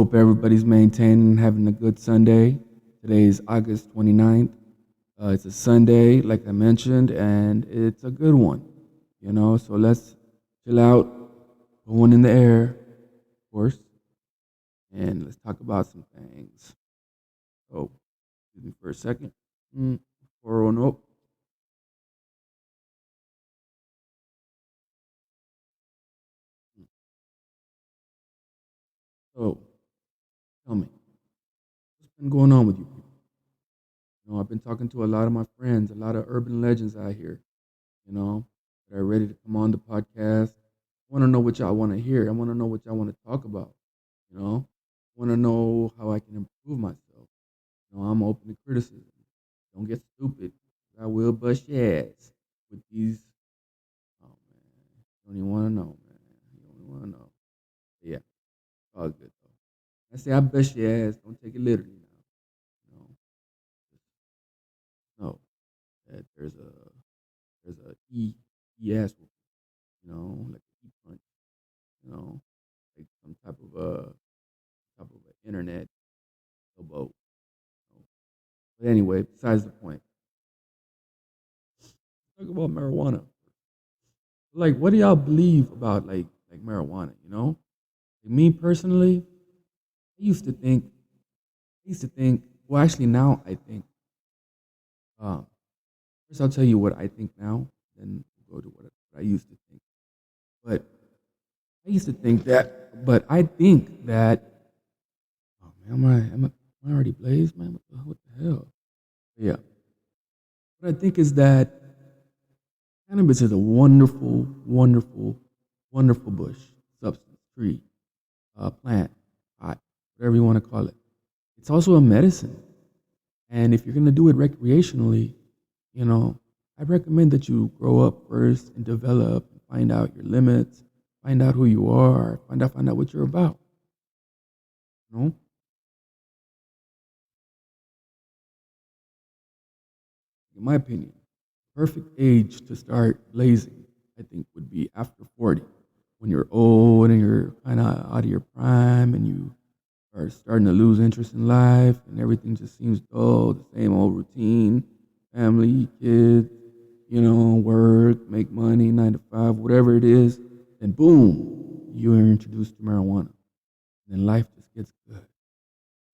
Hope everybody's maintaining and having a good Sunday. Today is August 29th. It's a Sunday, like I mentioned, and it's a good one. So let's chill out, put one in the air, of course, and let's talk about some things. So, excuse me for a second. 410. So, tell me, what's been going on with you people? I've been talking to a lot of my friends, a lot of urban legends out here, you know, that are ready to come on the podcast. I want to know what y'all want to hear. I want to know what y'all want to talk about. You know, I want to know how I can improve myself. I'm open to criticism. Don't get stupid. I will bust your ass with these. Oh man, you don't even want to know, man. You don't even want to know. Yeah, it's all good though. I say I bust your ass. Don't take it literally now. You know, just know that there's a ass whooping. Like a punch. Like some type of internet elbow. But anyway, besides the point, talk about marijuana. Like, what do y'all believe about like marijuana? Like me personally, I used to think, Well, actually, now I think. Um, First, I'll tell you what I think now. Then we'll go to what I used to think. But I used to think that. But I think that. Oh man, am I already blazed, man? What the hell? Yeah. What I think is that cannabis is a wonderful, wonderful, wonderful bush, substance, tree, plant, pot, whatever you want to call it. It's also a medicine. And if you're going to do it recreationally, you know, I recommend that you grow up first and develop and find out your limits, find out who you are, find out what you're about. You know, in my opinion, perfect age to start blazing, I think, would be after 40, when you're old and you're kind of out of your prime and you are starting to lose interest in life and everything just seems dull, the same old routine, family, kids, work, make money, 9 to 5, whatever it is, then boom, you are introduced to marijuana. And then life just gets good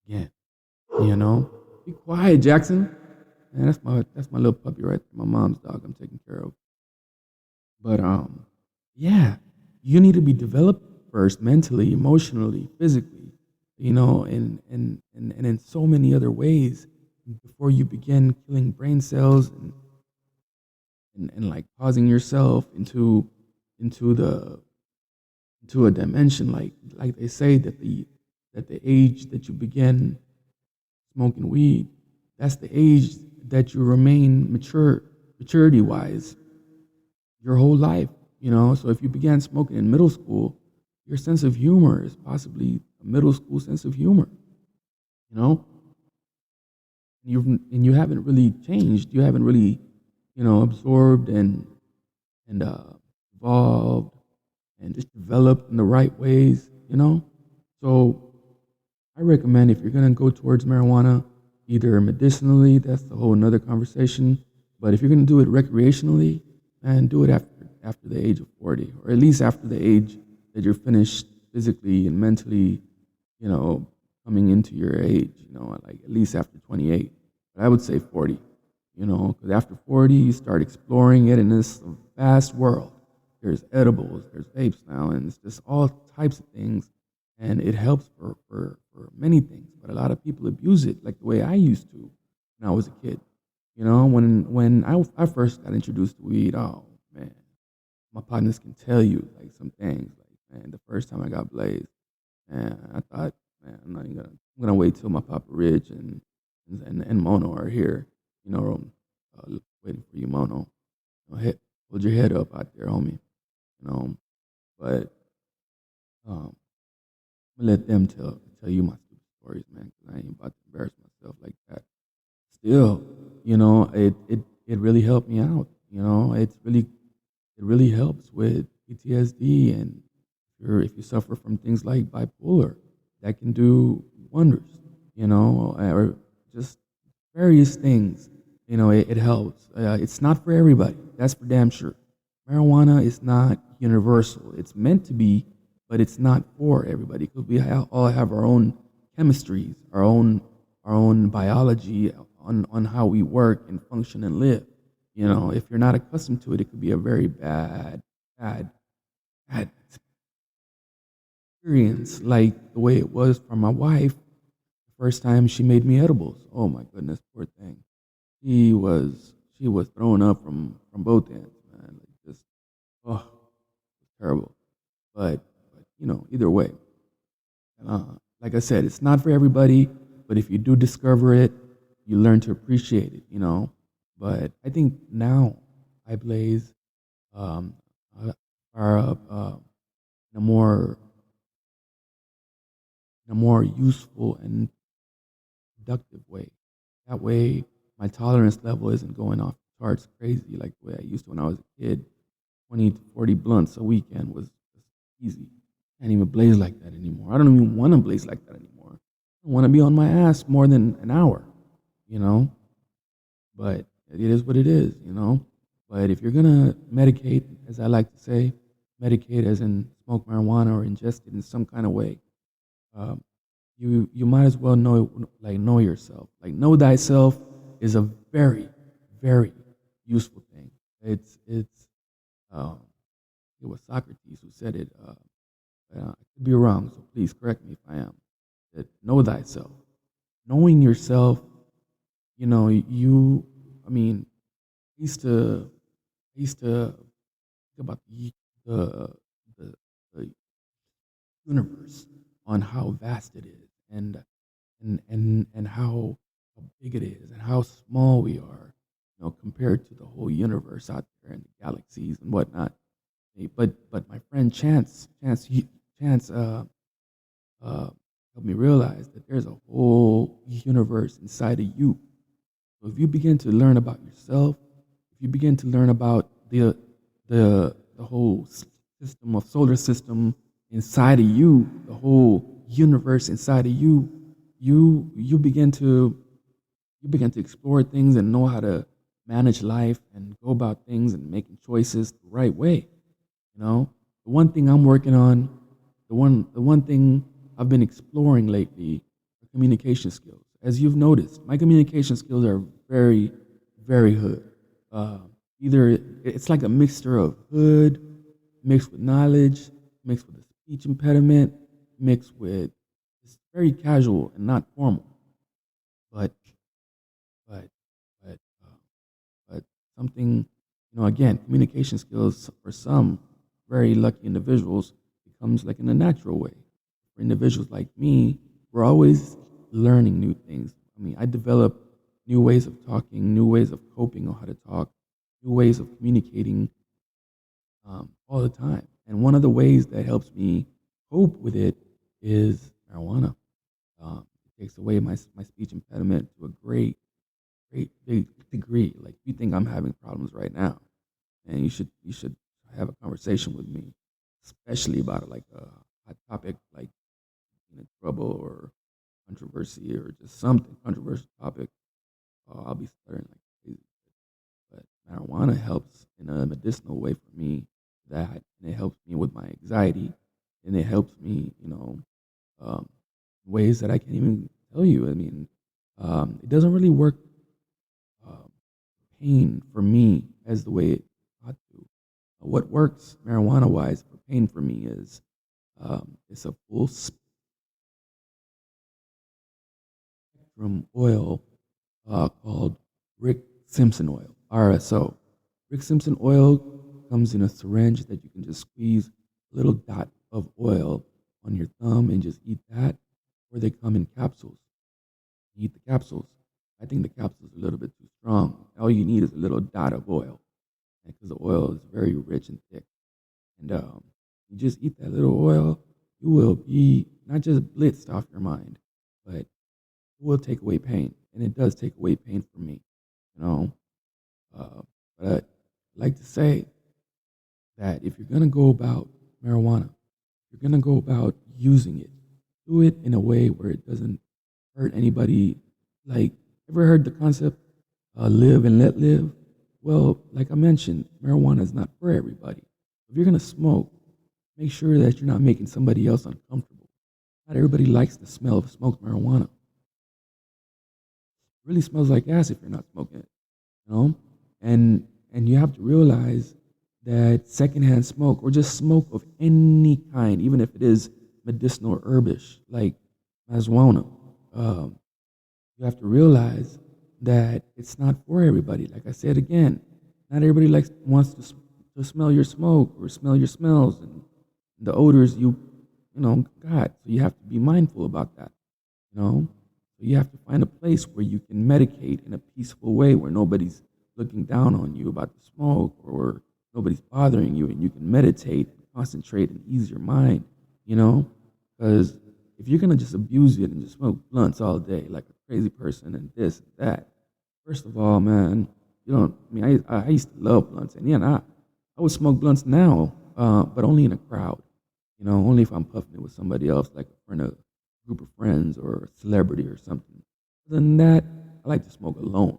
again. You know? Be quiet, Jackson. Man, that's my little puppy right there, my mom's dog I'm taking care of. But yeah, you need to be developed first mentally, emotionally, physically, and in so many other ways before you begin killing brain cells and like pausing yourself into a dimension like they say that the age that you begin smoking weed, that's the age that you remain maturity wise your whole life. So if you began smoking in middle school, your sense of humor is possibly a middle school sense of humor. You know, you haven't really changed. You haven't really, absorbed and evolved and just developed in the right ways. So I recommend if you're gonna go towards marijuana, either medicinally, that's a whole another conversation. But if you're gonna do it recreationally, and do it after the age of 40, or at least after the age that you're finished physically and mentally, you know, coming into your age. Like at least after 28. But I would say 40. Because after 40, you start exploring it in this vast world. There's edibles, there's vapes now, and it's just all types of things, and it helps for many things. But a lot of people abuse it, like the way I used to when I was a kid. When I first got introduced to weed, oh man, my partners can tell you like some things. Like, man, the first time I got blazed, man, I thought, man, I'm gonna wait till my Papa Rich and Mono are here, waiting for you, Mono. Hold your head up out there, homie. You know, but um, I'm gonna let them tell you my stupid stories, man, because I ain't about to embarrass myself like that. Still, it really helped me out. It really helps with PTSD and if you suffer from things like bipolar. that can do wonders, or just various things. It helps. It's not for everybody. That's for damn sure. Marijuana is not universal. It's meant to be, but it's not for everybody because all have our own chemistries, our own biology on how we work and function and live. If you're not accustomed to it, it could be a very bad, bad experience, like the way it was for my wife the first time she made me edibles. Oh my goodness, poor thing. She was throwing up from both ends, man. Like just oh, terrible. But either way, uh, like I said, it's not for everybody. But if you do discover it, you learn to appreciate it. But I think now I blaze um, are in a more useful and productive way. That way, my tolerance level isn't going off the charts crazy like the way I used to when I was a kid. 20 to 40 blunts a weekend was just easy. Can't even blaze like that anymore. I don't even want to blaze like that anymore. I want to be on my ass more than an hour, you know? But it is what it is. But if you're going to medicate, as I like to say, medicate as in smoke marijuana or ingest it in some kind of way, um, you might as well know yourself. Like know thyself is a very, very useful thing. It's um, it was Socrates who said it. I could be wrong, so please correct me if I am. That know thyself. Knowing yourself, I mean, I used to think about the, the, the universe on how vast it is and how big it is and how small we are, compared to the whole universe out there and the galaxies and whatnot. But my friend Chance uh, helped me realize that there's a whole universe inside of you. So if you begin to learn about yourself, if you begin to learn about the whole system of solar system inside of you, the whole universe inside of you, you begin to explore things and know how to manage life and go about things and making choices the right way. The one thing I'm working on, the one thing I've been exploring lately are communication skills. As you've noticed, my communication skills are very, very hood. Uh, Either it's like a mixture of hood mixed with knowledge, mixed with a speech impediment, mixed with it's very casual and not formal. But but but but something, again, communication skills for some very lucky individuals becomes like in a natural way. For individuals like me, we're always learning new things. I mean, I develop new ways of talking, new ways of coping on how to talk, new ways of communicating all the time. And one of the ways that helps me cope with it is marijuana. It takes away my speech impediment to a great big degree. Like you think I'm having problems right now, and you should have a conversation with me, especially about like a hot topic like trouble or controversy or just something controversial topic. I'll be stuttering like crazy. But marijuana helps in a medicinal way for me. That and it helps me with my anxiety, and it helps me, um, ways that I can't even tell you. I mean, it doesn't really work um, pain for me as the way it ought to. What works marijuana wise for pain for me is it's a full spectrum oil called Rick Simpson oil, RSO. Rick Simpson oil comes in a syringe that you can just squeeze a little dot of oil on your thumb and just eat that, or they come in capsules. You eat the capsules. I think the capsules are a little bit too strong. All you need is a little dot of oil because the oil is very rich and thick. And you just eat that little oil, you will be not just blitzed off your mind, but it will take away pain. And it does take away pain for me, you know. Uh, but I like to say that if you're going to go about marijuana, you're going to go about using it. do it in a way where it doesn't hurt anybody. Like, ever heard the concept live and let live? Well, like I mentioned, marijuana is not for everybody. If you're gonna smoke, make sure that you're not making somebody else uncomfortable. Not everybody likes the smell of smoked marijuana. It really smells like gas if you're not smoking it, you know? And you have to realize that secondhand smoke or just smoke of any kind, even if it is medicinal or herbish, like marijuana, um, you have to realize that it's not for everybody. Like I said again, not everybody wants to smell your smoke or smell your smells and the odors you got. So you have to be mindful about that. You know, so you have to find a place where you can medicate in a peaceful way, where nobody's looking down on you about the smoke or nobody's bothering you, and you can meditate, and concentrate, and ease your mind. You know, because if you're gonna just abuse it and just smoke blunts all day like a crazy person and this and that, first of all, man, you don't. I mean, I used to love blunts, and yeah, I would smoke blunts now, but only in a crowd. You know, only if I'm puffing it with somebody else, like a friend, a group of friends, or a celebrity or something. Other than that, I like to smoke alone.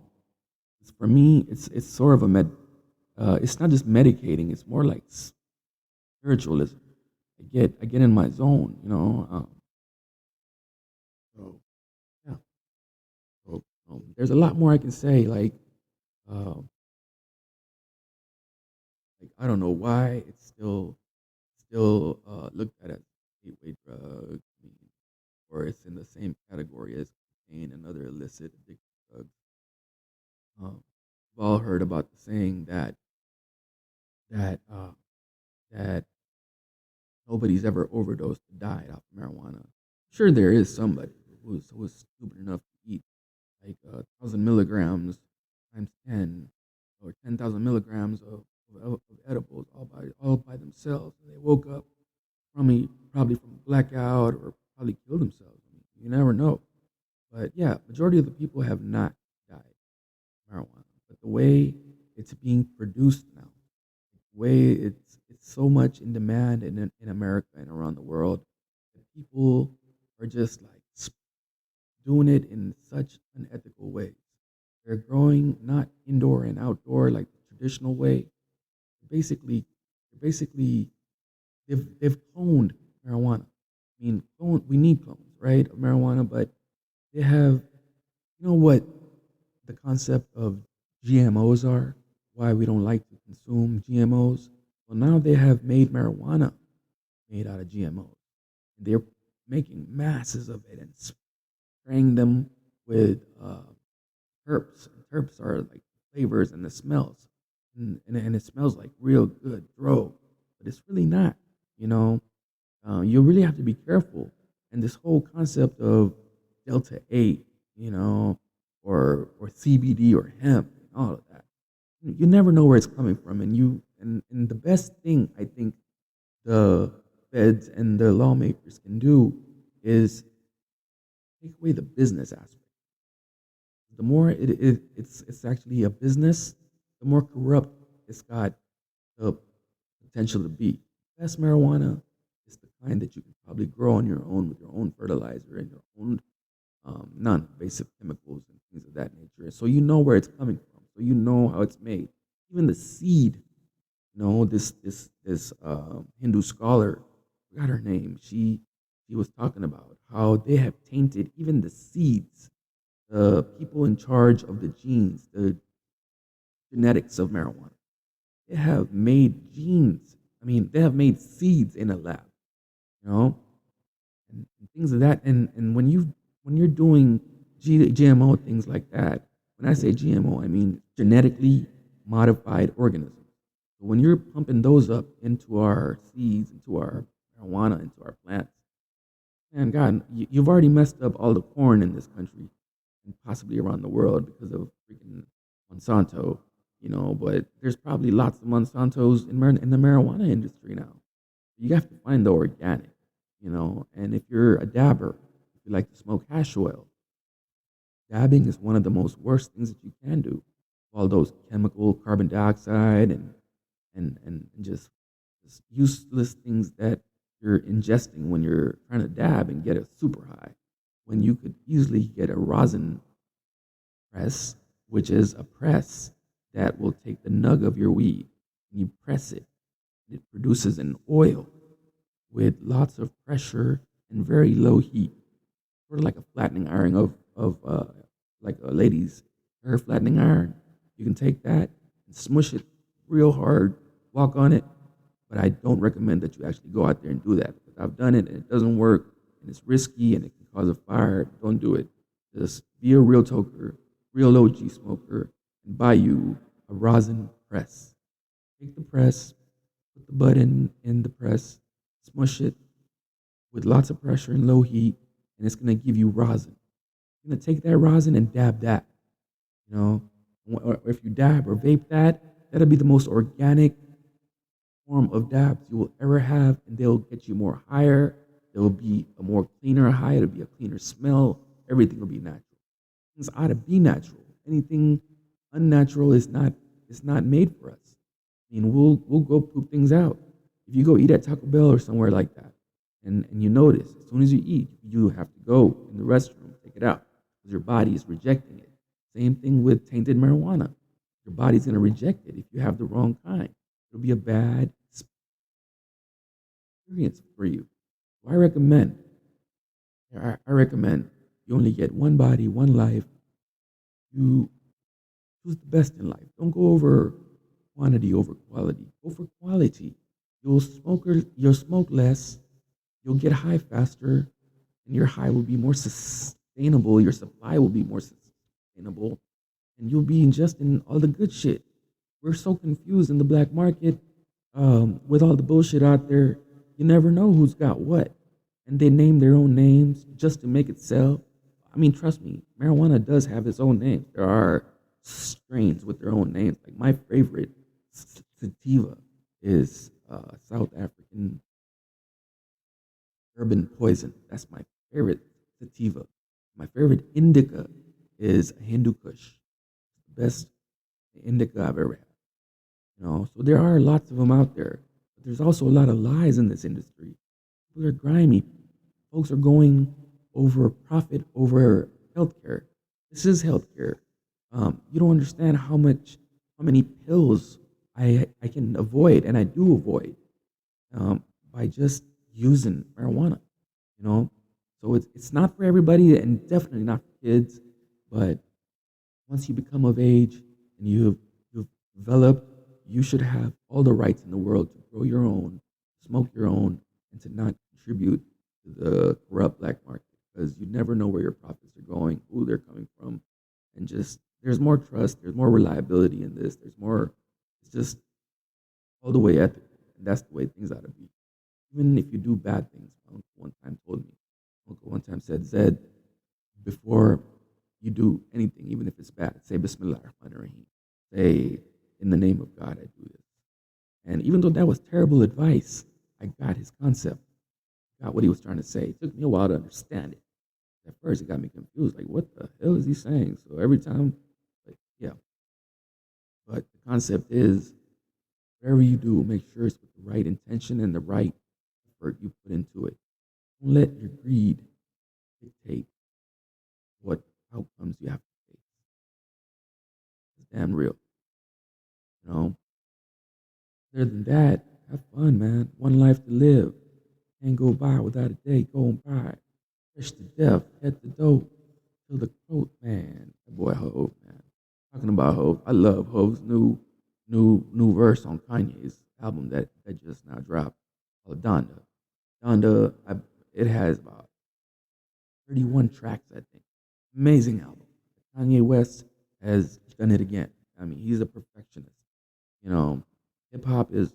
For me, it's sort of a It's not just medicating; it's more like spiritualism. I get in my zone. So yeah. So there's a lot more I can say. Um, like I don't know why it's still looked at as a gateway drug, or it's in the same category as cocaine and other illicit addictive drugs. We've all heard about the saying that that nobody's ever overdosed or died off of marijuana. Sure, there is somebody who was stupid enough to eat like 1,000 milligrams times 10 or 10,000 milligrams of edibles all by themselves. And they woke up probably from blackout or probably killed themselves. I mean, you never know. But yeah, majority of the people have not died of marijuana. But the way it's being produced now, the way it's so much in demand in America and around the world, that people are just like doing it in such unethical ways. They're growing not indoor and outdoor like the traditional way. Basically, basically they've cloned marijuana. I mean, we need clones, right, of marijuana, but they have, you know what the concept of GMOs are, why we don't like to consume GMOs. Well, now they have made marijuana made out of GMOs. They're making masses of it and spraying them with terps. Terps are like flavors and the smells, and it smells like real good dro, but it's really not. You know, you really have to be careful. And this whole concept of delta 8, or CBD or hemp and all of that, you never know where it's coming from. And the best thing I think the feds and the lawmakers can do is take away the business aspect. The more it's actually a business, the more corrupt it's got the potential to be. Best marijuana is the kind that you can probably grow on your own with your own fertilizer and your own non-invasive chemicals and things of that nature. So you know where it's coming from. So you know how it's made. Even the seed, this Hindu scholar, I forgot her name. She was talking about how they have tainted even the seeds. The people in charge of the genes, the genetics of marijuana, they have made genes. I mean, they have made seeds in a lab, you know, and things of that. And when you're doing GMO things like that, when I say GMO, I mean genetically modified organisms. So when you're pumping those up into our seeds, into our marijuana, into our plants, man, God, you've already messed up all the corn in this country and possibly around the world because of freaking Monsanto, But there's probably lots of Monsantos in the marijuana industry now. You have to find the organic, And if you're a dabber, if you like to smoke hash oil, dabbing is one of the most worst things that you can do. All those chemical carbon dioxide and just useless things that you're ingesting when you're trying to dab and get a super high, when you could easily get a rosin press, which is a press that will take the nug of your weed and you press it. It produces an oil with lots of pressure and very low heat, sort of like a flattening iron of like a lady's hair flattening iron. You can take that and smush it real hard, walk on it, but I don't recommend that you actually go out there and do that because I've done it and it doesn't work and it's risky and it can cause a fire. Don't do it. Just be a real toker, real OG smoker, and buy you a rosin press. Take the press, put the bud in the press, smush it with lots of pressure and low heat, and it's gonna give you rosin. You're gonna take that rosin and dab that. You know, or if you dab or vape that, that'll be the most organic form of dabs you will ever have, and they'll get you more higher. There will be a more cleaner high. It'll be a cleaner smell. Everything will be natural. Things ought to be natural. Anything unnatural is not made for us. I mean, we'll go poop things out. If you go eat at Taco Bell or somewhere like that, and you notice as soon as you eat, you have to go in the restroom, take it out because your body is rejecting it. Same thing with tainted marijuana. Your body's going to reject it if you have the wrong kind. It'll be a bad experience for you. So I recommend you only get one body, one life. You choose the best in life. Don't go over quantity over quality. Go for quality. You'll smoke less, you'll get high faster, and your high will be more sustainable, your supply will be more sustainable, and you'll be ingesting all the good shit. We're so confused in the black market with all the bullshit out there. You never know who's got what. And they name their own names just to make it sell. I mean, trust me, marijuana does have its own names. There are strains with their own names. Like my favorite sativa is South African urban poison. That's my favorite sativa. My favorite indica is Hindu Kush. The best indica I've ever had. You know, so there are lots of them out there. But there's also a lot of lies in this industry. People are grimy. Folks are going over profit over healthcare. This is healthcare. You don't understand how many pills I can avoid, and I do avoid by just using marijuana. You know, so it's not for everybody, and definitely not for kids. But once you become of age and you've developed, you should have all the rights in the world to grow your own, smoke your own, and to not contribute to the corrupt black market because you never know where your profits are going, who they're coming from, and just there's more trust, there's more reliability in this. There's more. It's just all the way ethical, and that's the way things ought to be. Even if you do bad things, my uncle one time told me. Uncle one time said, Zed, before you do anything, even if it's bad, say Bismillah ar-Rahman ar-Rahim. Say, in the name of God, I do this. And even though that was terrible advice, I got his concept, got what he was trying to say. It took me a while to understand it. At first, it got me confused. Like, what the hell is he saying? So every time, like, yeah. But the concept is, whatever you do, make sure it's with the right intention and the right effort you put into it. Don't let your greed dictate what outcomes you have to face. It's damn real. You know? Other than that, have fun, man. One life to live. Can't go by without a day going by. Fresh to death, head to dope, till the coat, man. That boy Hove, man. Talking about Hove, I love Hove's new verse on Kanye's album that just now dropped called Donda. Donda, it has about 31 tracks, I think. Amazing album. Kanye West has done it again. I mean, he's a perfectionist. You know, hip hop is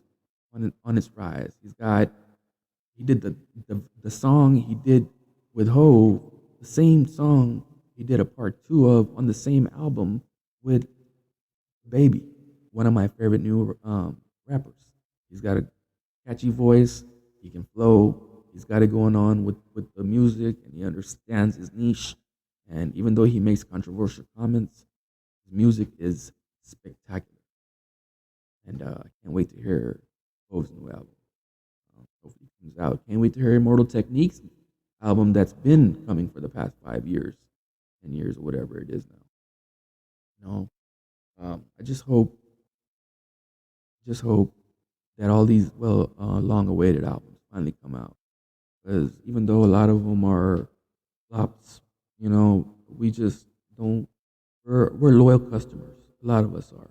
on its rise. He did the song he did with Hove, the same song he did a part two of on the same album with Baby, one of my favorite new rappers. He's got a catchy voice. He can flow. He's got it going on with the music, and he understands his niche. And even though he makes controversial comments, his music is spectacular. And I can't wait to hear Hove's new album. Hopefully it comes out. Can't wait to hear Immortal Techniques album that's been coming for the past 5 years, 10 years, or whatever it is now. You know, I just hope that all these long-awaited albums finally come out. Because even though a lot of them are flops, we just don't. We're loyal customers. A lot of us are,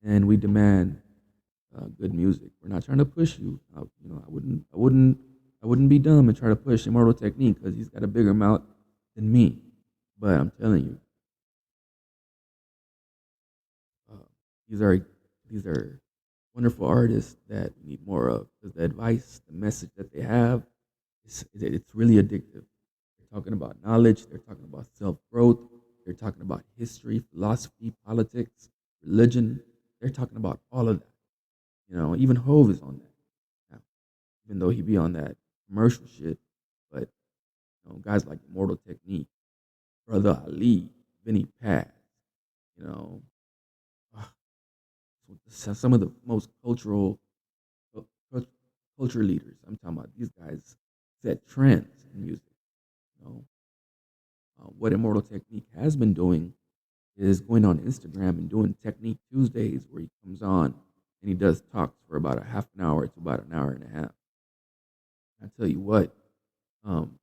and we demand good music. We're not trying to push you. I wouldn't be dumb and try to push Immortal Technique because he's got a bigger mouth than me. But I'm telling you, uh, these are these are wonderful artists that we need more of because the advice, the message that they have, it's really addictive. They're talking about knowledge. They're talking about self growth. They're talking about history, philosophy, politics, religion. They're talking about all of that. Even Hove is on that. Now, even though he be on that commercial shit, but guys like Immortal Technique, Brother Ali, Vinny Paz, you know, ah, some of the most culture leaders. I'm talking about these guys set trends in music. You know, what Immortal Technique has been doing is going on Instagram and doing Technique Tuesdays, where he comes on and he does talks for about a half an hour to about an hour and a half. I tell you what, um,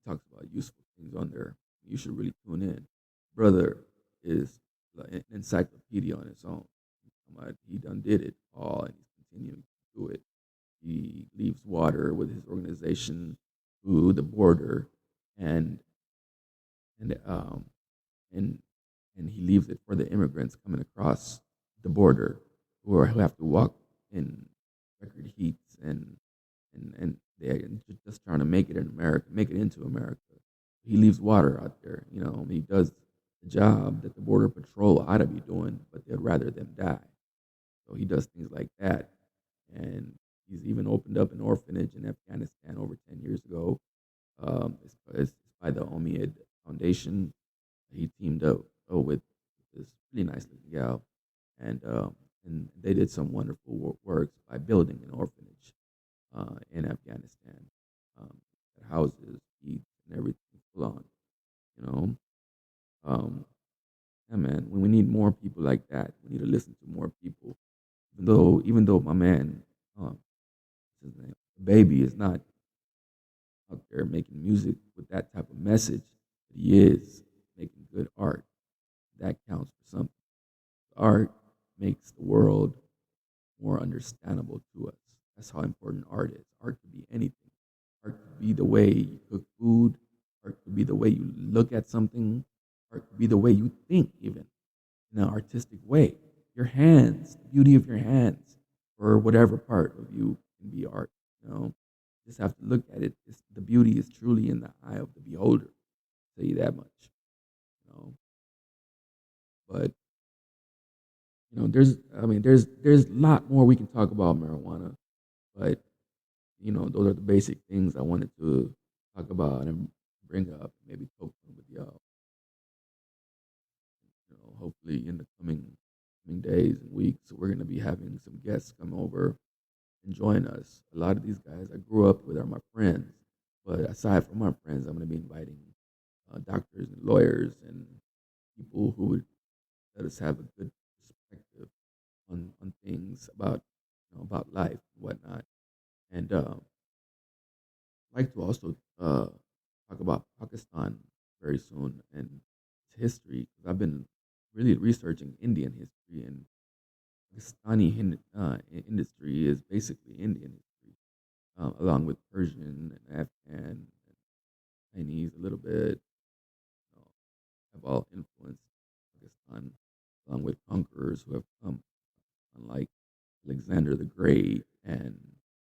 he talks about useful things on there. You should really tune in. Brother is like an encyclopedia on its own. He done did it all, and he's continuing to do it. He leaves water with his organization to the border, and and um and and he leaves it for the immigrants coming across the border who have to walk in record heats and they're just trying to make it in America, make it into America. He leaves water out there. He does the job that the border patrol ought to be doing, but they'd rather them die. So he does things like that, and he's even opened up an orphanage in Afghanistan over 10 years ago. It's by the Omid Foundation. He teamed up with this really nice looking gal, and they did some wonderful works by building an orphanage in Afghanistan um, that houses, eats, and everything full on. You know, um, yeah, man. When we need more people like that, we need to listen to more people. Even though my man, um, what's his name, Baby, is not out there making music with that type of message, but he is making good art. That counts for something. Art makes the world more understandable to us. That's how important art is. Art could be anything. Art could be the way you cook food. Art could be the way you look at something. Art could be the way you think, even in an artistic way. Your hands, the beauty of your hands, or whatever part of you can be art. Just have to look at it. The beauty is truly in the eye of the beholder. I'll tell you that much. You know, but there's a lot more we can talk about marijuana, but those are the basic things I wanted to talk about and bring up, maybe talk with y'all. Hopefully in the coming days and weeks, we're gonna be having some guests come over and join us. A lot of these guys I grew up with are my friends, but aside from my friends, I'm gonna be inviting doctors and lawyers and people who would let us have a good perspective on things about life and whatnot. And I'd like to also talk about Pakistan very soon and its history because I've been really researching Indian history, and Pakistani industry is basically Indian history, along with Persian and Afghan and Chinese a little bit. Have all influenced Pakistan, along with conquerors who have come, unlike Alexander the Great and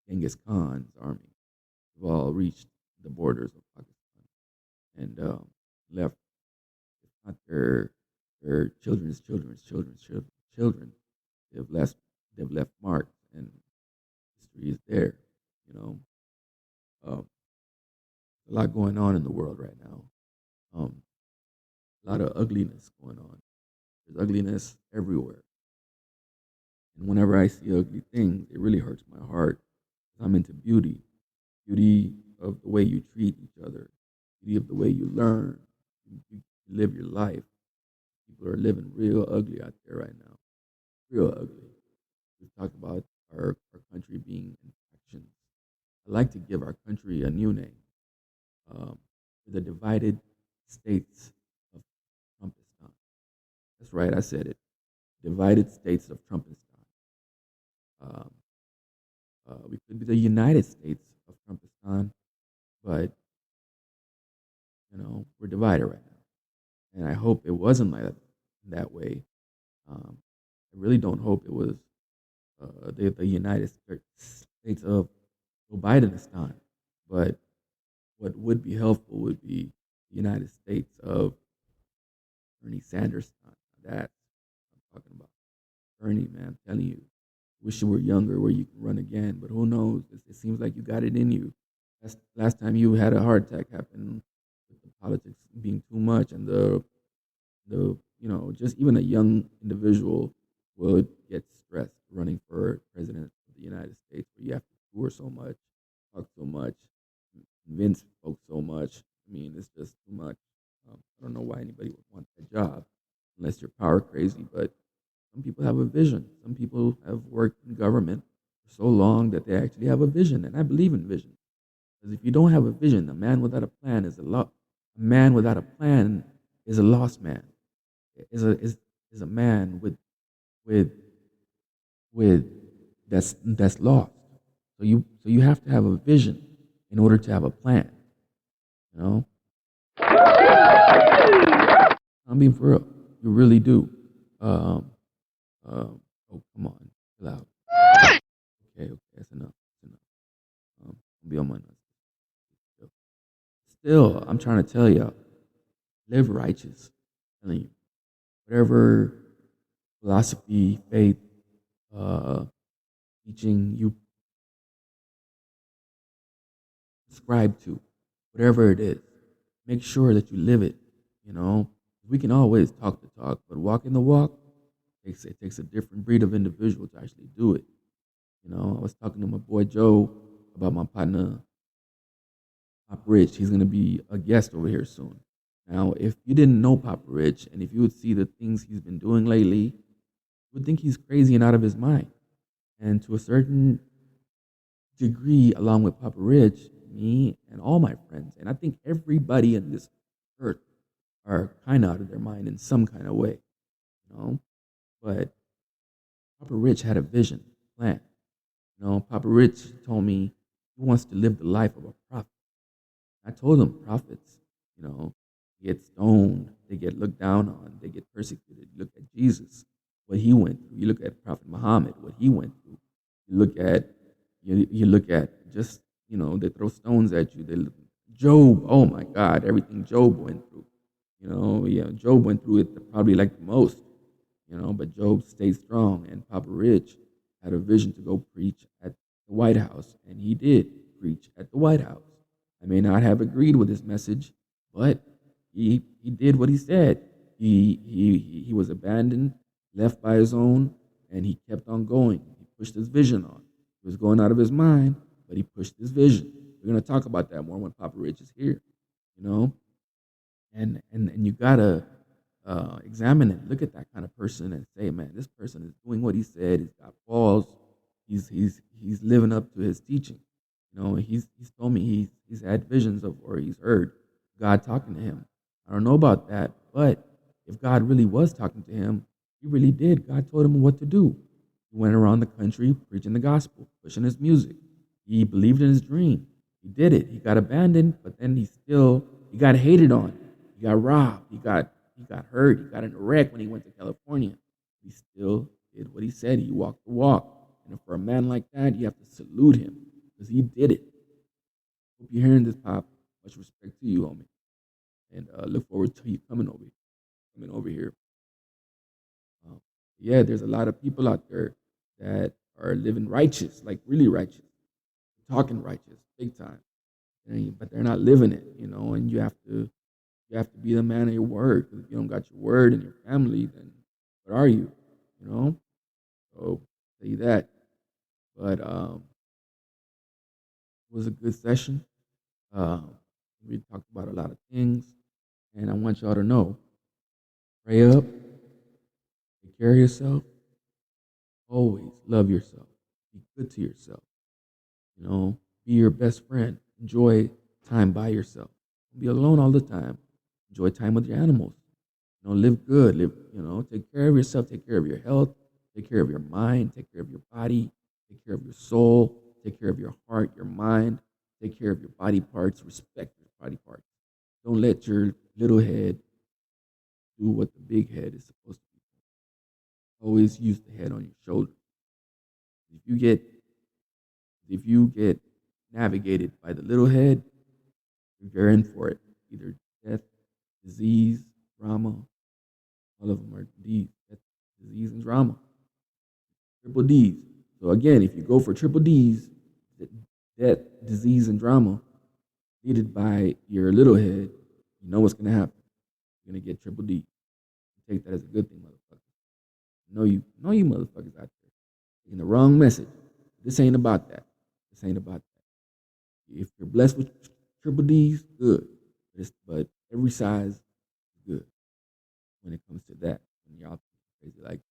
Genghis Khan's army, have all reached the borders of Pakistan and left, if not their children. They've left marks, and history is there. You know, um, a lot going on in the world right now. Um, a lot of ugliness going on. There's ugliness everywhere, and whenever I see ugly things, it really hurts my heart. I'm into beauty, beauty of the way you treat each other, beauty of the way you learn, you live your life. People are living real ugly out there right now, real ugly. We talk about our country being in factions. I like to give our country a new name, um, the divided states of Trumpistan. That's right, I said it. Divided states of Trumpistan. Um, we could be the United States of Trumpistan, but we're divided right now, and I hope it wasn't like that way. I really don't hope it was the United States of Joe Bidenistan, but what would be helpful would be the United States of Bernie Sanders. That's what I'm talking about. Bernie, man, I'm telling you, wish you were younger where you can run again, but who knows? It seems like you got it in you. That's last time you had a heart attack happen with the politics being too much and just even a young individual would get stressed running for president of the United States where you have to tour so much, talk so much, convince folks so much. I mean, it's just too much. I don't know why anybody would want that job unless you're power crazy, but some people have a vision. Some people have worked in government for so long that they actually have a vision, and I believe in vision. Because if you don't have a vision, a man without a plan is a man without a plan is a lost man. Is a man with with that's lost. So you have to have a vision in order to have a plan. You know, I'm being for real. You really do. Um, oh, come on, chill out. Okay, that's enough. That's enough. I'll be on my nuts. Still, I'm trying to tell y'all, live righteous. I'm telling you, whatever philosophy, faith, uh, teaching you subscribe to, whatever it is, make sure that you live it. You know, we can always talk the talk, but walking the walk takes a different breed of individual to actually do it. I was talking to my boy Joe about my partner Pop Rich. He's gonna be a guest over here soon. Now, if you didn't know Papa Rich, and if you would see the things he's been doing lately, you would think he's crazy and out of his mind. And to a certain degree, along with Papa Rich, me and all my friends, and I think everybody in this earth are kind of out of their mind in some kind of way, you know. But Papa Rich had a vision, plan. Papa Rich told me he wants to live the life of a prophet. I told him prophets, you know, get stoned, they get looked down on, they get persecuted. You look at Jesus, what he went through. You look at Prophet Muhammad, what he went through. You look at you look at just they throw stones at you. Job, oh my God, everything Job went through. Yeah, Job went through it probably like the most. But Job stayed strong, and Papa Rich had a vision to go preach at the White House, and he did preach at the White House. I may not have agreed with his message, but he did what he said. He was abandoned, left by his own, and he kept on going. He pushed his vision on. He was going out of his mind, but he pushed his vision. We're gonna talk about that more when Papa Rich is here, you know. And you gotta examine it. Look at that kind of person and say, man, this person is doing what he said. He's got balls. He's living up to his teaching. He's told me he's had visions of, or he's heard God talking to him. I don't know about that, but if God really was talking to him, he really did. God told him what to do. He went around the country preaching the gospel, pushing his music. He believed in his dream. He did it. He got abandoned, but then he got hated on. He got robbed. He got hurt. He got in a wreck when he went to California. He still did what he said. He walked the walk. And for a man like that, you have to salute him because he did it. Hope you're hearing this, Pop. Much respect to you, homie. And look forward to you coming over here. Um, yeah, there's a lot of people out there that are living righteous, like really righteous, talking righteous, big time. But they're not living it, and you have to be the man of your word. Because if you don't got your word in your family, then what are you? You know. So I'll tell you that. But was a good session. We talked about a lot of things, and I want y'all to know: pray up, take care of yourself, always love yourself, be good to yourself. You know, be your best friend. Enjoy time by yourself. Don't be alone all the time. Enjoy time with your animals. You know, live good. Live. You know, take care of yourself. Take care of your health. Take care of your mind. Take care of your body. Take care of your soul. Take care of your heart, your mind. Take care of your body parts. Respect your body parts. Don't let your little head do what the big head is supposed to be. Always use the head on your shoulder. If you get if you get navigated by the little head, you're in for it. Either death, disease, drama. All of them are D's. Death, disease, and drama. Triple D's. So again, if you go for triple D's, death, disease, and drama, leaded by your little head, you know what's gonna happen. You're gonna get triple D. Take that as a good thing, motherfucker. Know you motherfuckers out there taking the wrong message. This ain't about that. This ain't about that. If you're blessed with triple D's, good. But every size is good when it comes to that. When y'all crazy like that.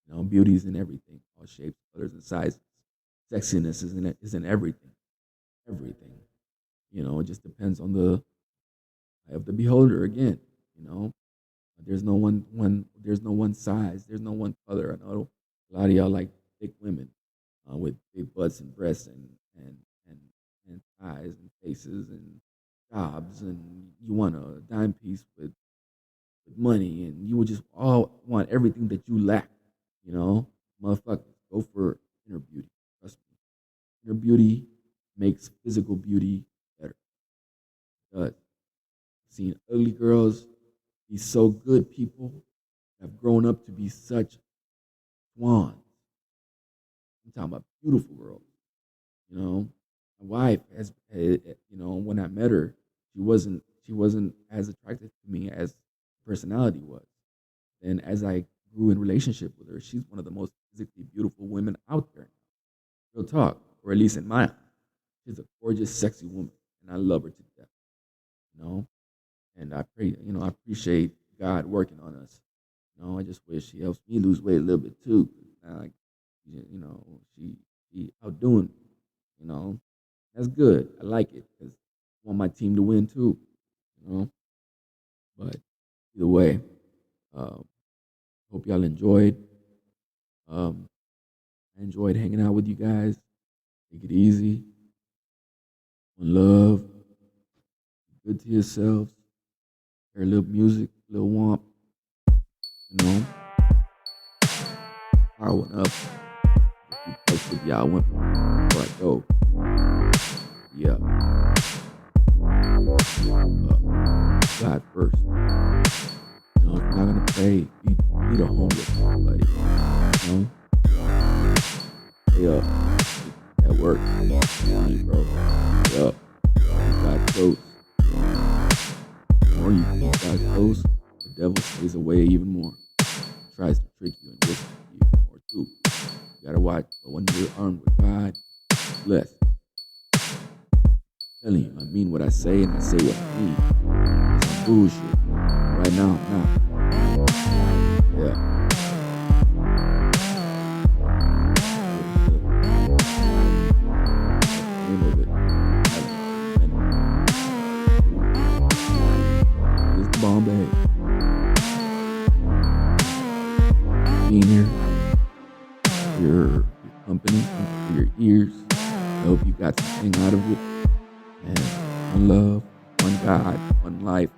You know, beauty's in everything, all shapes, colors, and sizes. Sexiness is in everything. Everything. You know, it just depends on the eye of the beholder again, you know. There's no there's no one size, there's no one color. I know a lot of y'all like thick women with big butts and breasts and and and eyes and faces and jobs, and you want a dime piece with money, and you would just all want everything that you lack, you know. Motherfuckers, go for inner beauty. Trust me. Inner beauty makes physical beauty better. It does. I've seen ugly girls be so good people have grown up to be such swans. I'm talking about beautiful girls. You know, my wife has, you know, when I met her, she wasn't as attractive to me as personality was. And as I grew in relationship with her, she's one of the most physically beautiful women out there. Real talk, or at least in my eyes. She's a gorgeous, sexy woman, and I love her to death. You know, and I pray, you know, I appreciate God working on us. You know, I just wish He helps me lose weight a little bit too. Like, you know, she outdoing me. You know, that's good. I like it because I want my team to win too. You know, but either way, um, hope y'all enjoyed. Um, I enjoyed hanging out with you guys. Take it easy. One love. Be good to yourselves. Hear a little music, a little warmth. You know, power went up. Keep posted, y'all went before I go. Yeah. God first. You know, if you're not gonna pray, feed a homeless somebody. You know? Stay up. At work. Hey, bro. Stay up. Keep God close. The more you keep God close, the devil stays away even more. He tries to trick you and whisper to you even more too. You gotta watch. But when you're armed with God, blessed. I'm telling you, I mean what I say and I say what I mean. It's some bullshit. Right now, I'm not. Yeah. Name of it. It's Bombay. Being here, your company, for your ears. I hope you got something out of it. And one love, one God, one life.